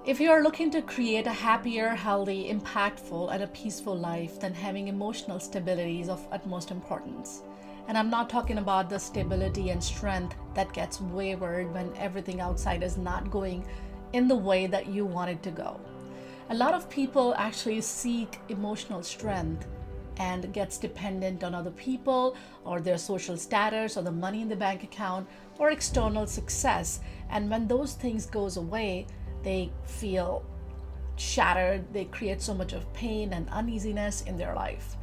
If you are looking to create a happier, healthy, impactful, and a peaceful life, then having emotional stability is of utmost importance. And I'm not talking about the stability and strength that gets wavered when everything outside is not going in the way that you want it to go. A lot of people actually seek emotional strength and gets dependent on other people or their social status or the money in the bank account or external success. And when those things goes away, they feel shattered. They create so much of pain and uneasiness in their life.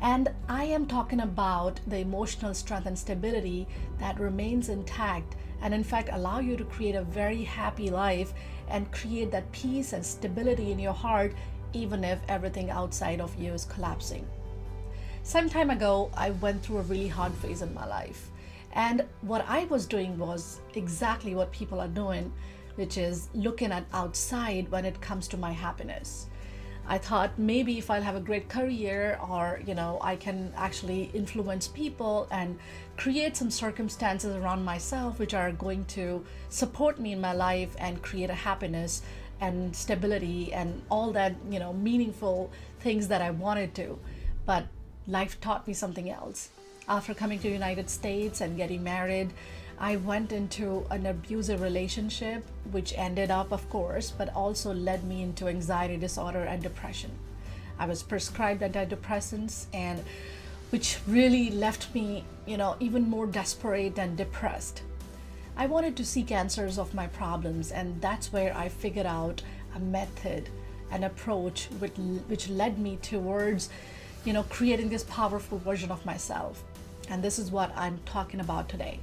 And I am talking about the emotional strength and stability that remains intact and in fact allow you to create a very happy life and create that peace and stability in your heart even if everything outside of you is collapsing. Some time ago, I went through a really hard phase in my life. And what I was doing was exactly what people are doing, which is looking at outside when it comes to my happiness. I thought maybe if I'll have a great career or, I can actually influence people and create some circumstances around myself which are going to support me in my life and create a happiness and stability and all that, meaningful things that I wanted to. But life taught me something else. After coming to the United States and getting married, I went into an abusive relationship, which ended up, of course, but also led me into anxiety disorder and depression. I was prescribed antidepressants, and which really left me, even more desperate and depressed. I wanted to seek answers of my problems, and that's where I figured out a method, an approach which led me towards, creating this powerful version of myself. And this is what I'm talking about today.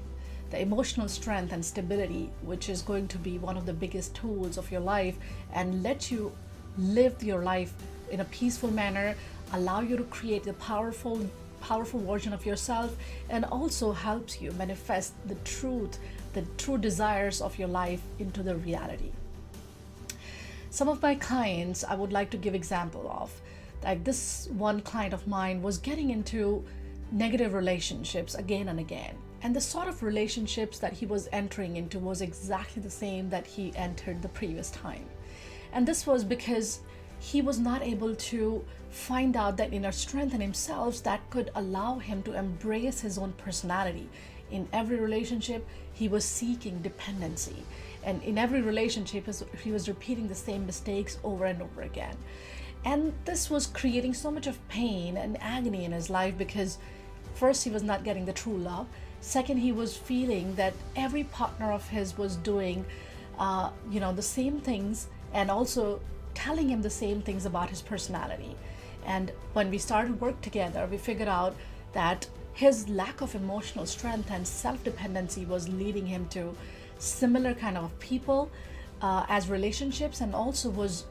The emotional strength and stability, which is going to be one of the biggest tools of your life and let you live your life in a peaceful manner, allow you to create a powerful version of yourself, and also helps you manifest the true desires of your life into the reality. Some of my clients I would like to give example of. Like this one client of mine was getting into negative relationships again and again. And the sort of relationships that he was entering into was exactly the same that he entered the previous time. And this was because he was not able to find out that inner strength in himself that could allow him to embrace his own personality. In every relationship, he was seeking dependency. And in every relationship, he was repeating the same mistakes over and over again. And this was creating so much of pain and agony in his life because first, he was not getting the true love. Second, he was feeling that every partner of his was doing, the same things and also telling him the same things about his personality. And when we started work together, we figured out that his lack of emotional strength and self-dependency was leading him to similar kind of people as relationships, and also was,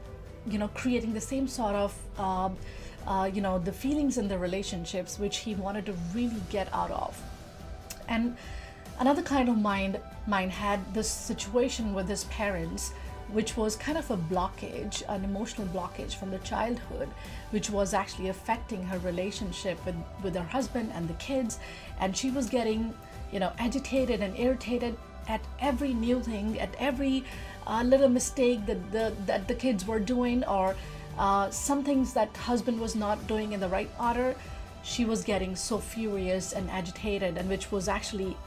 creating the same sort of, the feelings in the relationships which he wanted to really get out of. And another kind of mine had this situation with his parents, which was kind of a blockage, an emotional blockage from the childhood, which was actually affecting her relationship with her husband and the kids. And she was getting, agitated and irritated at every new thing, at every little mistake that the kids were doing, or some things that husband was not doing in the right order. She was getting so furious and agitated, and which was actually,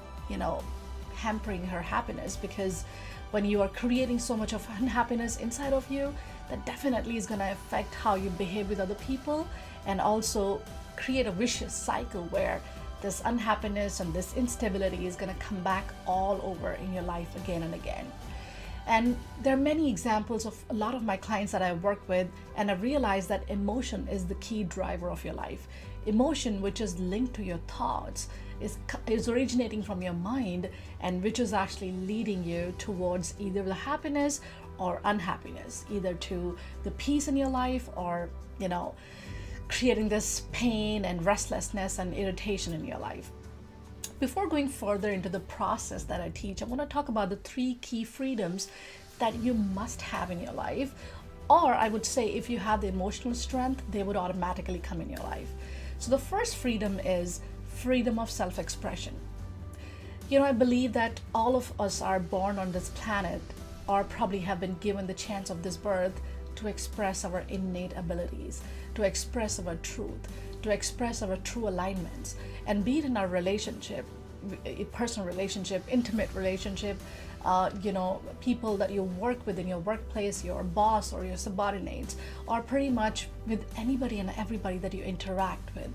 hampering her happiness, because when you are creating so much of unhappiness inside of you, that definitely is going to affect how you behave with other people, and also create a vicious cycle where this unhappiness and this instability is going to come back all over in your life again and again. And there are many examples of a lot of my clients that I work with, and I realized that emotion is the key driver of your life. Emotion, which is linked to your thoughts, is originating from your mind, and which is actually leading you towards either the happiness or unhappiness, either to the peace in your life or, creating this pain and restlessness and irritation in your life. Before going further into the process that I teach, I want to talk about the 3 key freedoms that you must have in your life. Or I would say if you have the emotional strength, they would automatically come in your life. So the first freedom is freedom of self-expression. I believe that all of us are born on this planet or probably have been given the chance of this birth to express our innate abilities, to express our truth, to express our true alignments, and be it in our relationship, a personal relationship, intimate relationship, people that you work with in your workplace, your boss or your subordinates, or pretty much with anybody and everybody that you interact with.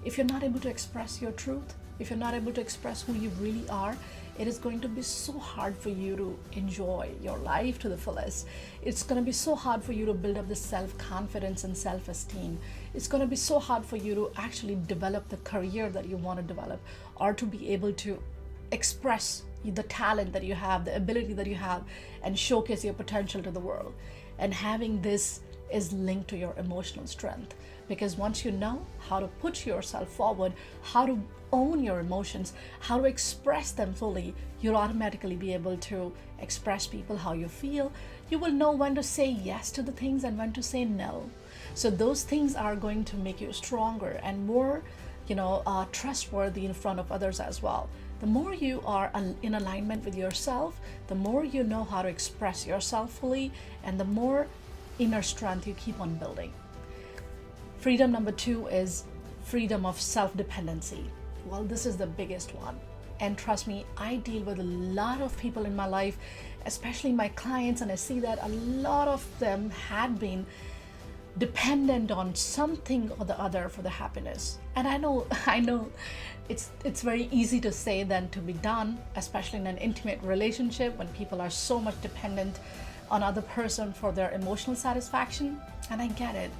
If you're not able to express your truth, if you're not able to express who you really are, it is going to be so hard for you to enjoy your life to the fullest. It's going to be so hard for you to build up the self-confidence and self-esteem. It's going to be so hard for you to actually develop the career that you want to develop, or to be able to express the talent that you have, the ability that you have, and showcase your potential to the world. And having this is linked to your emotional strength, because once you know how to put yourself forward, how to own your emotions, how to express them fully, you'll automatically be able to express people how you feel. You will know when to say yes to the things and when to say no. So those things are going to make you stronger and more trustworthy in front of others as well. The more you are in alignment with yourself, the more you know how to express yourself fully, and the more inner strength you keep on building. Freedom number 2 is freedom of self-dependency. Well, this is the biggest one. And trust me, I deal with a lot of people in my life, especially my clients, and I see that a lot of them had been dependent on something or the other for the happiness. And I know it's very easy to say than to be done, especially in an intimate relationship when people are so much dependent on other person for their emotional satisfaction. And I get it.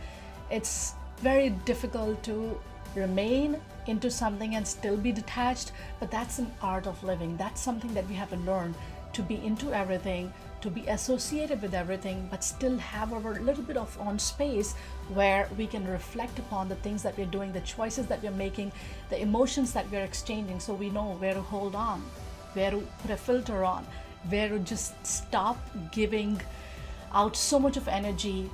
It's very difficult to remain into something and still be detached, but that's an art of living. That's something that we have to learn, to be into everything, to be associated with everything, but still have our little bit of own space where we can reflect upon the things that we're doing, the choices that we're making, the emotions that we're exchanging, so we know where to hold on, where to put a filter on, where to just stop giving out so much of energy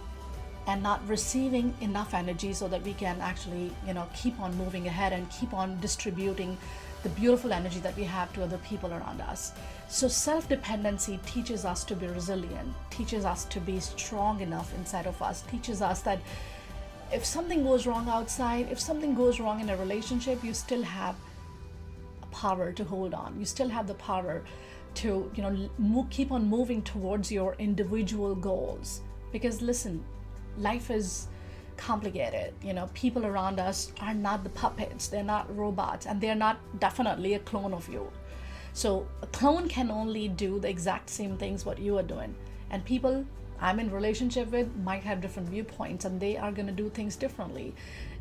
and not receiving enough energy, so that we can actually keep on moving ahead and keep on distributing the beautiful energy that we have to other people around us. So self-dependency teaches us to be resilient, teaches us to be strong enough inside of us, teaches us that if something goes wrong outside, if something goes wrong in a relationship, you still have power to hold on. You still have the power to keep on moving towards your individual goals. Because listen, life is complicated. People around us are not the puppets, they're not robots, and they're not definitely a clone of you. So a clone can only do the exact same things what you are doing, and people I'm in relationship with might have different viewpoints, and they are going to do things differently.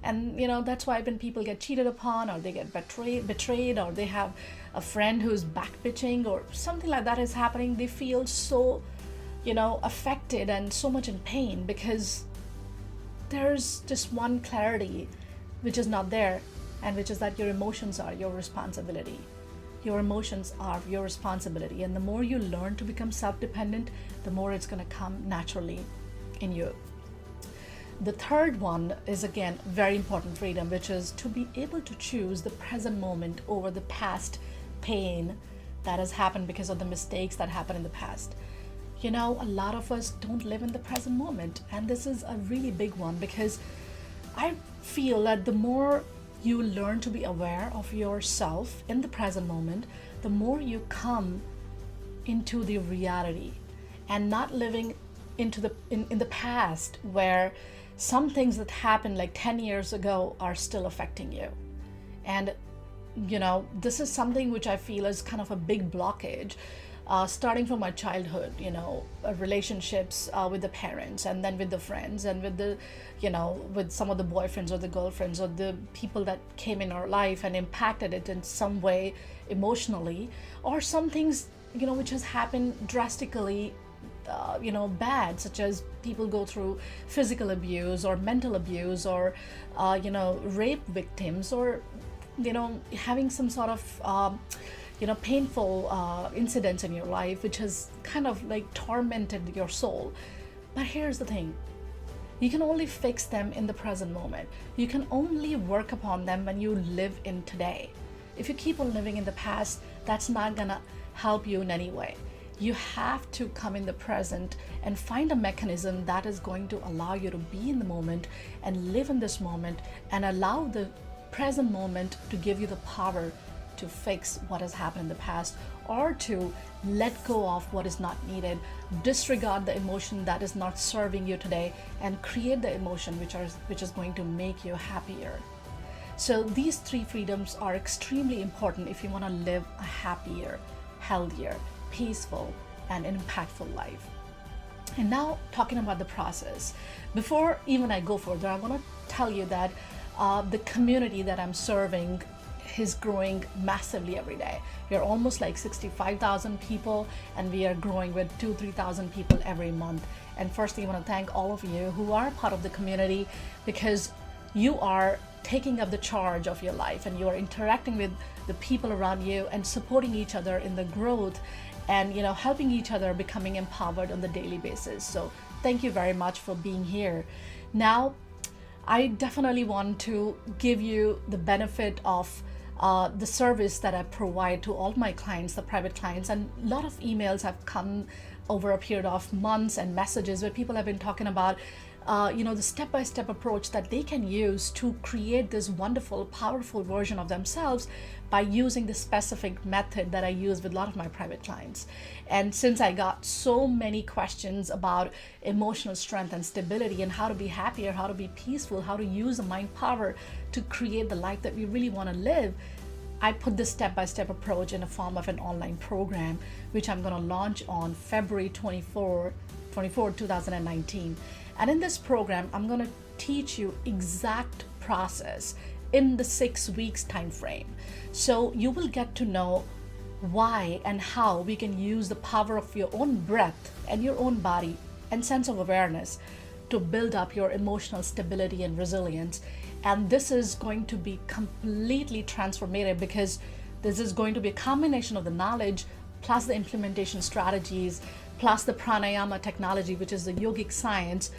And that's why when people get cheated upon, or they get betrayed, or they have a friend who's back bitching or something like that is happening, they feel so affected and so much in pain, because there's just one clarity which is not there, and which is that your emotions are your responsibility. Your emotions are your responsibility, and the more you learn to become self-dependent, the more it's going to come naturally in you. The third one is, again, very important freedom, which is to be able to choose the present moment over the past pain that has happened because of the mistakes that happened in the past. A lot of us don't live in the present moment, and this is a really big one, because I feel that the more you learn to be aware of yourself in the present moment, the more you come into the reality and not living into in the past, where some things that happened like 10 years ago are still affecting you. And this is something which I feel is kind of a big blockage, starting from my childhood, relationships with the parents, and then with the friends, and with the with some of the boyfriends or the girlfriends or the people that came in our life and impacted it in some way emotionally, or some things which has happened drastically bad, such as people go through physical abuse or mental abuse, or rape victims, or having some sort of painful incidents in your life, which has kind of like tormented your soul. But here's the thing, you can only fix them in the present moment. You can only work upon them when you live in today. If you keep on living in the past, that's not gonna help you in any way. You have to come in the present and find a mechanism that is going to allow you to be in the moment and live in this moment and allow the present moment to give you the power to fix what has happened in the past, or to let go of what is not needed, disregard the emotion that is not serving you today, and create the emotion which is going to make you happier. So these three freedoms are extremely important if you want to live a happier, healthier, peaceful, and impactful life. And now, talking about the process, before even I go further, I want to tell you that the community that I'm serving is growing massively every day. We are almost like 65,000 people, and we are growing with 2,000-3,000 people every month. And firstly, I want to thank all of you who are part of the community, because you are taking up the charge of your life and you are interacting with the people around you and supporting each other in the growth, and helping each other becoming empowered on the daily basis. So thank you very much for being here. Now, I definitely want to give you the benefit of the service that I provide to all my clients, the private clients, and a lot of emails have come over a period of months and messages where people have been talking about the step-by-step approach that they can use to create this wonderful, powerful version of themselves by using the specific method that I use with a lot of my private clients. And since I got so many questions about emotional strength and stability and how to be happier, how to be peaceful, how to use the mind power to create the life that we really want to live, I put this step-by-step approach in the form of an online program, which I'm going to launch on February 24, 2019. And in this program, I'm going to teach you exact process in the 6 weeks time frame. So you will get to know why and how we can use the power of your own breath and your own body and sense of awareness to build up your emotional stability and resilience. And this is going to be completely transformative, because this is going to be a combination of the knowledge plus the implementation strategies plus the pranayama technology, which is the yogic science.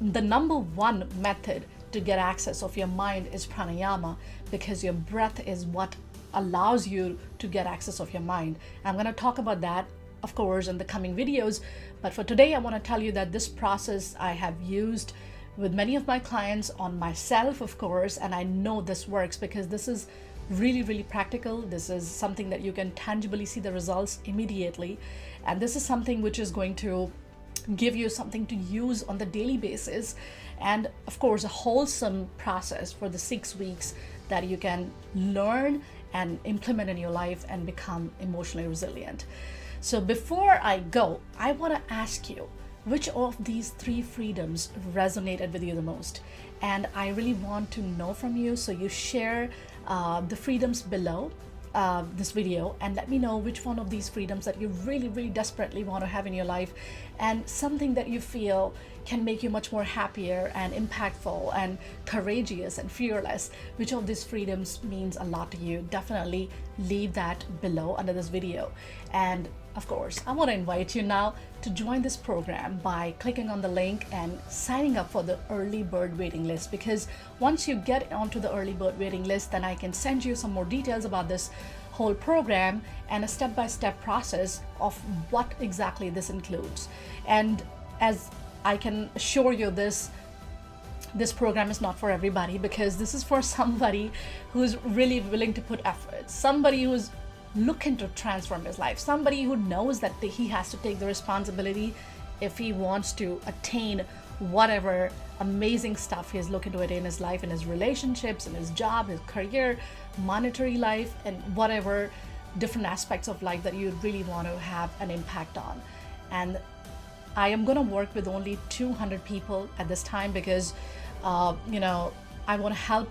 The number one method to get access of your mind is pranayama, because your breath is what allows you to get access of your mind. I'm going to talk about that, of course, in the coming videos. But for today, I want to tell you that this process I have used with many of my clients, on myself, of course, and I know this works because this is really, really practical. This is something that you can tangibly see the results immediately. And this is something which is going to give you something to use on the daily basis. And of course, a wholesome process for the 6 weeks that you can learn and implement in your life and become emotionally resilient. So before I go, I want to ask you, which of these three freedoms resonated with you the most? And I really want to know from you. So you share the freedoms below this video and let me know which one of these freedoms that you really, really desperately want to have in your life, and something that you feel can make you much more happier and impactful and courageous and fearless. Which of these freedoms means a lot to you? Definitely leave that below under this video. And of course, I want to invite you now to join this program by clicking on the link and signing up for the early bird waiting list, because once you get onto the early bird waiting list, then I can send you some more details about this whole program and a step-by-step process of what exactly this includes. And as I can assure you, this program is not for everybody, because this is for somebody who's really willing to put effort, somebody who's looking to transform his life, somebody who knows that he has to take the responsibility if he wants to attain whatever amazing stuff he's looking to attain in his life, in his relationships, in his job, his career, monetary life, and whatever different aspects of life that you really want to have an impact on. And I am going to work with only 200 people at this time, because I want to help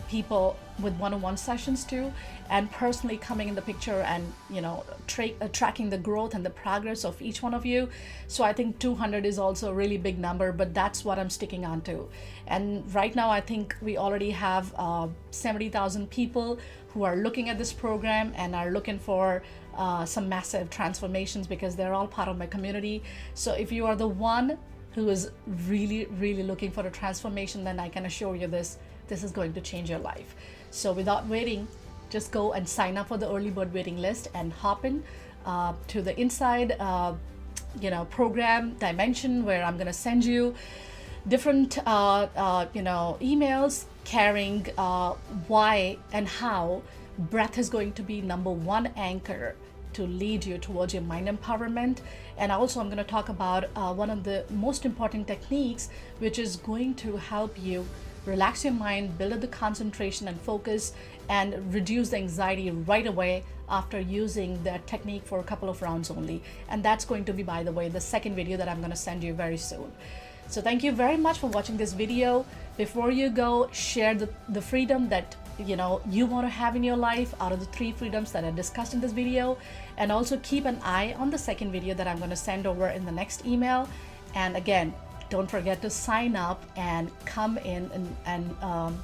people with one-on-one sessions too, and personally coming in the picture and tracking the growth and the progress of each one of you. So I think 200 is also a really big number, but that's what I'm sticking on to. And right now I think we already have 70,000 people who are looking at this program and are looking for some massive transformations, because they're all part of my community. So if you are the one who is really, really looking for a transformation, then I can assure you this is going to change your life. So without waiting, just go and sign up for the early bird waiting list and hop in to the inside program dimension, where I'm going to send you different emails carrying why and how breath is going to be number one anchor to lead you towards your mind empowerment. And also I'm going to talk about one of the most important techniques, which is going to help you relax your mind, build up the concentration and focus, and reduce the anxiety right away after using that technique for a couple of rounds only. And that's going to be, by the way, the second video that I'm going to send you very soon. So thank you very much for watching this video. Before you go, share the freedom that you want to have in your life out of the 3 freedoms that I discussed in this video. And also keep an eye on the second video that I'm going to send over in the next email. And again, don't forget to sign up and come in and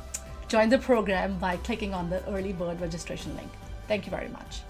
join the program by clicking on the early bird registration link. Thank you very much.